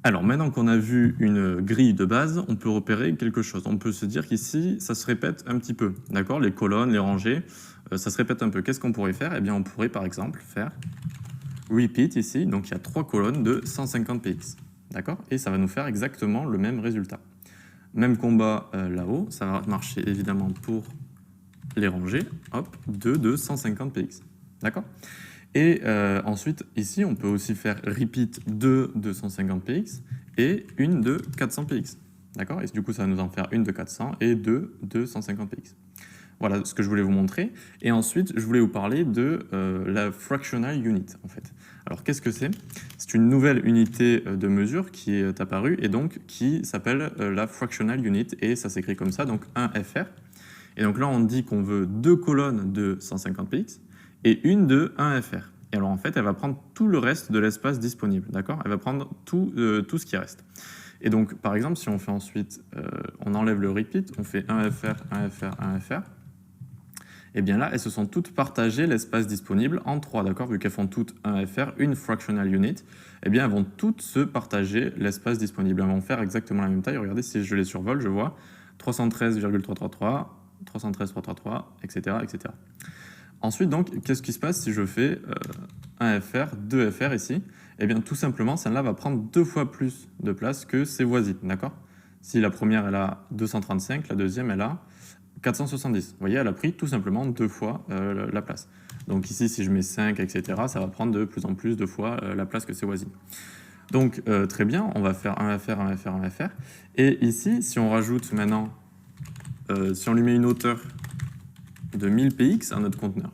Alors maintenant qu'on a vu une grille de base, on peut repérer quelque chose. On peut se dire qu'ici, ça se répète un petit peu, d'accord? Les colonnes, les rangées, ça se répète un peu. Qu'est-ce qu'on pourrait faire? Eh bien, on pourrait par exemple faire repeat ici, donc il y a 3 colonnes de 150 px, d'accord? Et ça va nous faire exactement le même résultat. Même combat là-haut, ça va marcher évidemment pour les rangées, hop, 2 de 150 px, d'accord? Et ensuite, ici, on peut aussi faire repeat 2 de 150 px et une de 400 px. D'accord? Et du coup, ça va nous en faire une de 400 et deux de 150 px. Voilà ce que je voulais vous montrer. Et ensuite, je voulais vous parler de la fractional unit, en fait. Alors, qu'est-ce que c'est? C'est une nouvelle unité de mesure qui est apparue et donc qui s'appelle la fractional unit. Et ça s'écrit comme ça, donc 1 FR. Et donc là, on dit qu'on veut 2 colonnes de 150 px et une de 1 FR. Et alors en fait, elle va prendre tout le reste de l'espace disponible, d'accord? Elle va prendre tout ce qui reste. Et donc, par exemple, si on fait ensuite, on enlève le repeat, on fait 1 FR, 1 FR, 1 FR, et bien là, elles se sont toutes partagées l'espace disponible en 3, d'accord? Vu qu'elles font toutes 1 FR, une fractional unit, et bien elles vont toutes se partager l'espace disponible. Elles vont faire exactement la même taille. Regardez, si je les survole, je vois 313,333, 313,333, etc., etc. Ensuite, donc, qu'est-ce qui se passe si je fais 1 FR, 2 FR ici? Eh bien, tout simplement, celle-là va prendre 2 fois plus de place que ses voisines, d'accord? Si la première, elle a 235, la deuxième, elle a 470. Vous voyez, elle a pris tout simplement 2 fois la place. Donc ici, si je mets 5, etc., ça va prendre de plus en plus de fois la place que ses voisines. Donc, très bien, on va faire 1 FR, 1 FR, 1 FR. Et ici, si on rajoute maintenant, si on lui met une hauteur de 1000 px à notre conteneur,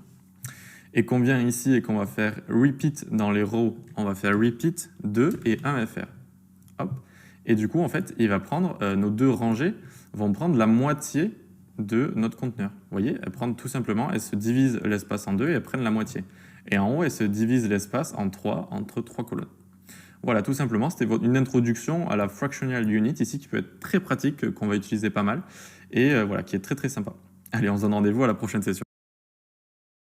et qu'on vient ici et qu'on va faire repeat dans les rows, on va faire repeat 2 et 1 FR. Hop. Et du coup, en fait, il va prendre, nos deux rangées vont prendre la moitié de notre conteneur. Vous voyez, elles prennent tout simplement, elles se divisent l'espace en deux et elles prennent la moitié. Et en haut, elles se divisent l'espace en 3, entre 3 colonnes. Voilà, tout simplement, c'était une introduction à la fractional unit ici qui peut être très pratique, qu'on va utiliser pas mal, et voilà, qui est très très sympa. Allez, on se donne rendez-vous à la prochaine session.